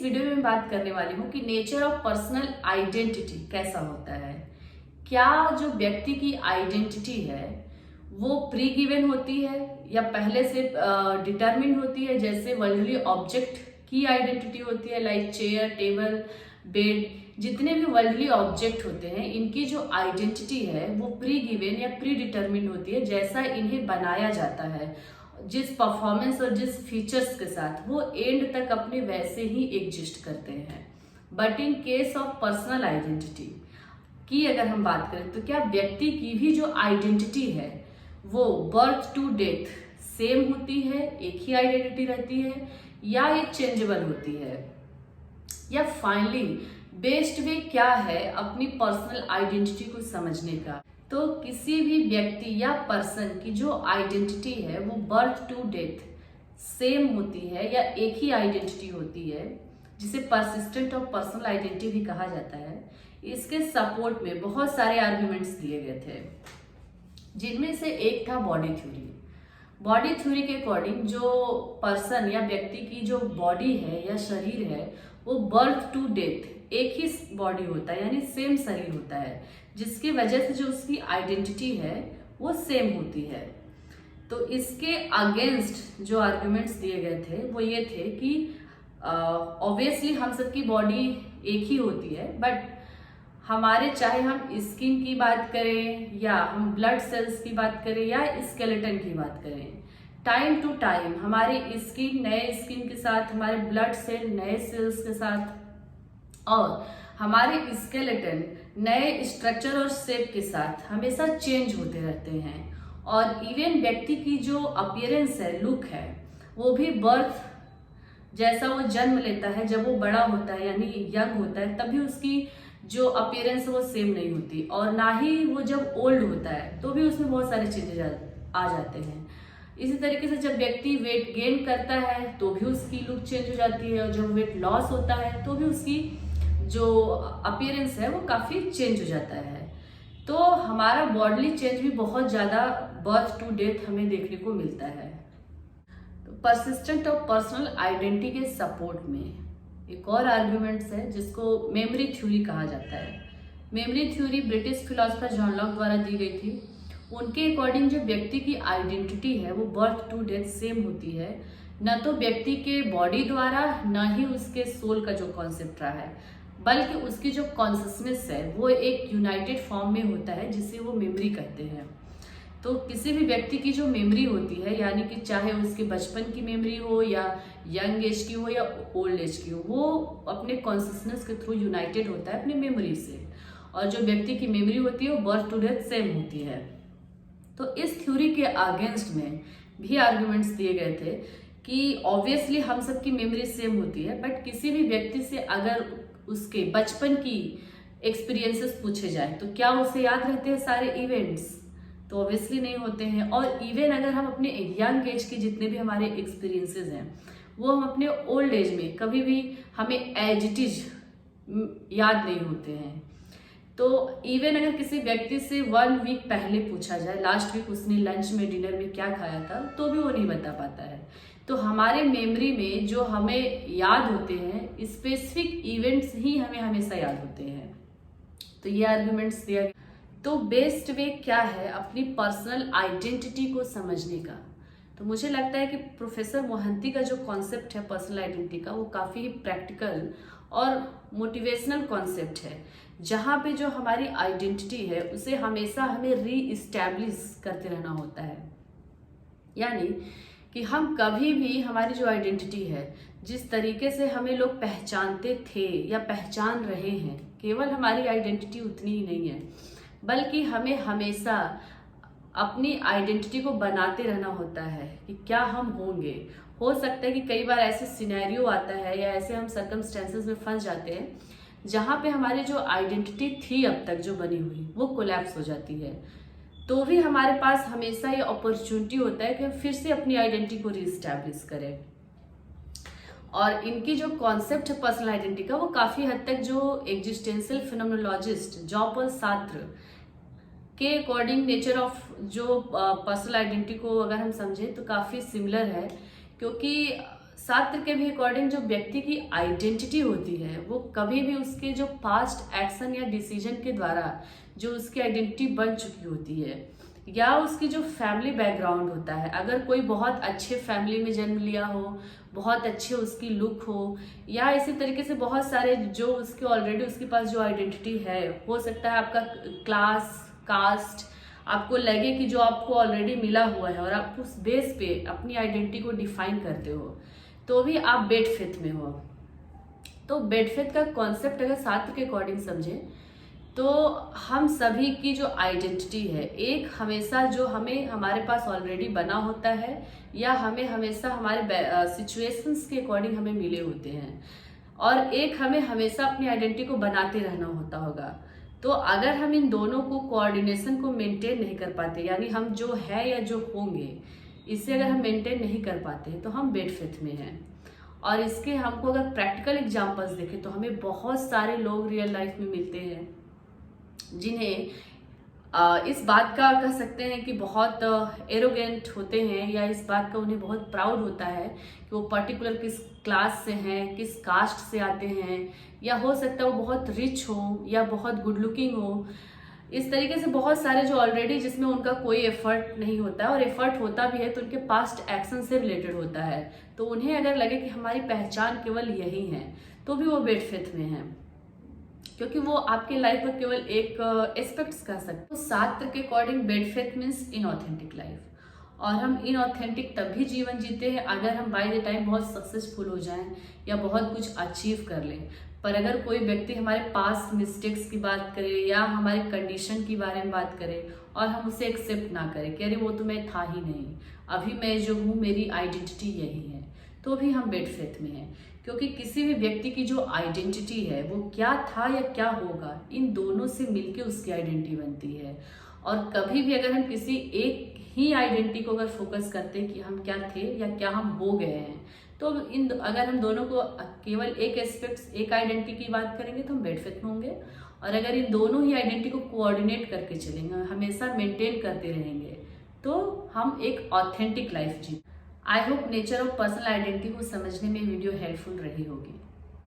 Video में मैं बात करने वाली हूँ कि नेचर ऑफ पर्सनल आइडेंटिटी कैसा होता है। क्या जो व्यक्ति की आइडेंटिटी है वो प्री गिवन होती है या पहले से डिटरमिन्ड होती है, जैसे वर्ल्डली ऑब्जेक्ट की आइडेंटिटी होती है, लाइक चेयर, टेबल, बेड। जितने भी वर्ल्डली ऑब्जेक्ट होते हैं इनकी जो आइडेंटिटी है वो प्री गिवन या प्री डिटरमिन्ड होती है, जैसा इन्हें बनाया जाता है, जिस परफॉर्मेंस और जिस फीचर्स के साथ वो एंड तक अपने वैसे ही एग्जिस्ट करते हैं। But in case of personal identity की अगर हम बात करें तो क्या व्यक्ति की भी जो आइडेंटिटी है वो बर्थ टू डेथ सेम होती है, एक ही आइडेंटिटी रहती है, या ये चेंजेबल होती है, या फाइनली बेस्ट वे क्या है अपनी पर्सनल आइडेंटिटी को समझने का। तो किसी भी व्यक्ति या पर्सन की जो आइडेंटिटी है वो बर्थ टू डेथ सेम होती है या एक ही आइडेंटिटी होती है, जिसे परसिस्टेंट और पर्सनल आइडेंटिटी भी कहा जाता है। इसके सपोर्ट में बहुत सारे आर्गुमेंट्स दिए गए थे, जिनमें से एक था बॉडी थ्योरी। बॉडी थ्योरी के अकॉर्डिंग जो पर्सन या व्यक्ति की जो बॉडी है या शरीर है वो बर्थ टू डेथ एक ही बॉडी होता है, यानी सेम शरीर होता है, जिसकी वजह से जो उसकी आइडेंटिटी है वो सेम होती है। तो इसके अगेंस्ट जो आर्गुमेंट्स दिए गए थे वो ये थे कि ऑब्वियसली हम सबकी बॉडी एक ही होती है, बट हमारे चाहे हम स्किन की बात करें या हम ब्लड सेल्स की बात करें या स्केलेटन की बात करें, टाइम टू टाइम हमारी स्किन नए स्किन के साथ, हमारे ब्लड सेल नए सेल्स के साथ और हमारे स्केलेटन नए स्ट्रक्चर और शेप के साथ हमेशा चेंज होते रहते हैं। और इवन व्यक्ति की जो अपीयरेंस है, लुक है, वो भी बर्थ जैसा वो जन्म लेता है, जब वो बड़ा होता है यानी यंग होता है, तभी उसकी जो अपीयरेंस है वो सेम नहीं होती, और ना ही वो जब ओल्ड होता है तो भी उसमें बहुत सारे चेंजेस आ जाते हैं। इसी तरीके से जब व्यक्ति वेट गेन करता है तो भी उसकी लुक चेंज हो जाती है, और जब वेट लॉस होता है तो भी उसकी जो अपीयरेंस है वो काफ़ी चेंज हो जाता है। तो हमारा बॉडली चेंज भी बहुत ज़्यादा बर्थ टू डेथ हमें देखने को मिलता है। तो परसिस्टेंट और पर्सनल आइडेंटिटी के सपोर्ट में एक और आर्ग्यूमेंट्स है जिसको मेमोरी थ्योरी कहा जाता है। Memory theory British philosopher John Locke द्वारा दी गई थी। उनके अकॉर्डिंग जो व्यक्ति की आइडेंटिटी है वो बर्थ टू डेथ सेम होती है, न तो व्यक्ति के बॉडी द्वारा न ही उसके सोल का जो कॉन्सेप्ट रहा है, बल्कि उसकी जो कॉन्शियसनेस है वो एक यूनाइटेड फॉर्म में होता है, जिसे वो मेमोरी कहते हैं। तो किसी भी व्यक्ति की जो मेमोरी होती है, यानी कि चाहे उसके बचपन की मेमोरी हो या यंग एज की हो या ओल्ड एज की हो, वो अपने कॉन्शियसनेस के थ्रू यूनाइटेड होता है अपनी मेमोरी से। और जो व्यक्ति की मेमोरी होती है वो बर्थ टू डेथ सेम होती है। तो इस थ्योरी के अगेंस्ट में भी आर्गुमेंट्स दिए गए थे कि ऑब्वियसली हम सबकी मेमोरी सेम होती है, बट किसी भी व्यक्ति से अगर उसके बचपन की एक्सपीरियंसेस पूछे जाए तो क्या उसे याद रहते हैं सारे इवेंट्स? तो ऑब्वियसली नहीं होते हैं। और इवन अगर हम अपने यंग एज के जितने भी हमारे एक्सपीरियंसेस हैं वो हम अपने ओल्ड एज में कभी भी हमें एज इट इज याद नहीं होते हैं। तो इवन अगर किसी व्यक्ति से 1 वीक पहले पूछा जाए लास्ट वीक उसने लंच में, डिनर में क्या खाया था, तो भी वो नहीं बता पाता है। तो हमारे मेमोरी में जो हमें याद होते हैं स्पेसिफिक इवेंट्स ही हमें हमेशा याद होते हैं। तो ये आर्गुमेंट्स दिया गया। तो बेस्ट वे क्या है अपनी पर्सनल आइडेंटिटी को समझने का? तो मुझे लगता है कि प्रोफेसर मोहंती का जो कॉन्सेप्ट है पर्सनल आइडेंटिटी का वो काफ़ी प्रैक्टिकल और मोटिवेशनल कॉन्सेप्ट है, जहाँ पे जो हमारी आइडेंटिटी है उसे हमेशा हमें रीइस्टैब्लिश करते रहना होता है। यानी कि हम कभी भी हमारी जो आइडेंटिटी है, जिस तरीके से हमें लोग पहचानते थे या पहचान रहे हैं, केवल हमारी आइडेंटिटी उतनी ही नहीं है, बल्कि हमें हमेशा अपनी आइडेंटिटी को बनाते रहना होता है कि क्या हम होंगे। हो सकता है कि कई बार ऐसे सिनेरियो आता है या ऐसे हम सर्कमस्टेंसेस में फंस जाते हैं जहाँ पे हमारी जो आइडेंटिटी थी अब तक जो बनी हुई वो कोलैप्स हो जाती है, तो भी हमारे पास हमेशा ये अपॉर्चुनिटी होता है कि हम फिर से अपनी आइडेंटिटी को रीस्टैब्लिश करें। और इनकी जो कॉन्सेप्ट है पर्सनल आइडेंटिटी का वो काफ़ी हद तक जो एग्जिस्टेंशियल फिनोमेनोलॉजिस्ट जॉन पॉल सार्त्र के अकॉर्डिंग नेचर ऑफ जो पर्सनल आइडेंटिटी को अगर हम समझें तो काफ़ी सिमिलर है, क्योंकि शास्त्र के भी अकॉर्डिंग जो व्यक्ति की आइडेंटिटी होती है वो कभी भी उसके जो पास्ट एक्शन या डिसीजन के द्वारा जो उसकी आइडेंटिटी बन चुकी होती है, या उसकी जो फैमिली बैकग्राउंड होता है, अगर कोई बहुत अच्छे फैमिली में जन्म लिया हो, बहुत अच्छे उसकी लुक हो, या इसी तरीके से बहुत सारे जो उसके ऑलरेडी उसके पास जो आइडेंटिटी है, हो सकता है आपका क्लास, कास्ट आपको लगे कि जो आपको ऑलरेडी मिला हुआ है और आप उस बेस पे अपनी आइडेंटिटी को डिफाइन करते हो, तो भी आप बेड फेथ में हो। तो बेड फेथ का कॉन्सेप्ट अगर शास्त्र के अकॉर्डिंग समझे तो हम सभी की जो आइडेंटिटी है, एक हमेशा जो हमें हमारे पास ऑलरेडी बना होता है या हमें हमेशा हमारे सिचुएशंस के अकॉर्डिंग हमें मिले होते हैं, और एक हमें हमेशा अपनी आइडेंटिटी को बनाते रहना होता होगा। तो अगर हम इन दोनों को कोऑर्डिनेशन को मेंटेन नहीं कर पाते, यानी हम जो है या जो होंगे इसे अगर हम मेंटेन नहीं कर पाते तो हम बेड फेथ में हैं। और इसके हमको अगर प्रैक्टिकल एग्जांपल्स देखें तो हमें बहुत सारे लोग रियल लाइफ में मिलते हैं जिन्हें इस बात का कह सकते हैं कि बहुत एरोगेंट होते हैं, या इस बात का उन्हें बहुत प्राउड होता है कि वो पर्टिकुलर किस क्लास से हैं, किस कास्ट से आते हैं, या हो सकता है वो बहुत रिच हो या बहुत गुड लुकिंग हो। इस तरीके से बहुत सारे जो ऑलरेडी जिसमें उनका कोई एफर्ट नहीं होता है, और एफर्ट होता भी है तो उनके पास्ट एक्शन से रिलेटेड होता है, तो उन्हें अगर लगे कि हमारी पहचान केवल यही है तो भी वो बेड फेथ में है, क्योंकि वो आपके लाइफ का केवल एक एस्पेक्ट्स कह सकते हैं। तो शास्त्र के according bed faith means inauthentic life, और हम इनऑथेंटिक तभी जीवन जीते हैं अगर हम बाय द टाइम बहुत सक्सेसफुल हो जाएं या बहुत कुछ अचीव कर लें। पर अगर कोई व्यक्ति हमारे पास मिस्टेक्स की बात करे या हमारे कंडीशन के बारे में बात करे और हम उसे एक्सेप्ट ना करें कि अरे वो तो मैं था ही नहीं, अभी मैं जो हूँ मेरी आइडेंटिटी यही है, तो भी हम बेड फेथ में हैं। क्योंकि किसी भी व्यक्ति की जो आइडेंटिटी है वो क्या था या क्या होगा, इन दोनों से मिलके उसकी आइडेंटिटी बनती है। और कभी भी अगर हम किसी एक ही आइडेंटिटी को अगर फोकस करते हैं कि हम क्या थे या क्या हम हो गए हैं, तो इन अगर हम दोनों को केवल एक एस्पेक्ट्स एक आइडेंटिटी की बात करेंगे तो हम बेड फेथ में होंगे। और अगर इन दोनों ही आइडेंटिटी को कोऑर्डिनेट करके चलेंगे, हमेशा मेंटेन करते रहेंगे, तो हम एक ऑथेंटिक लाइफ जी। I hope nature of personal identity को समझने में वीडियो हेल्पफुल रही होगी।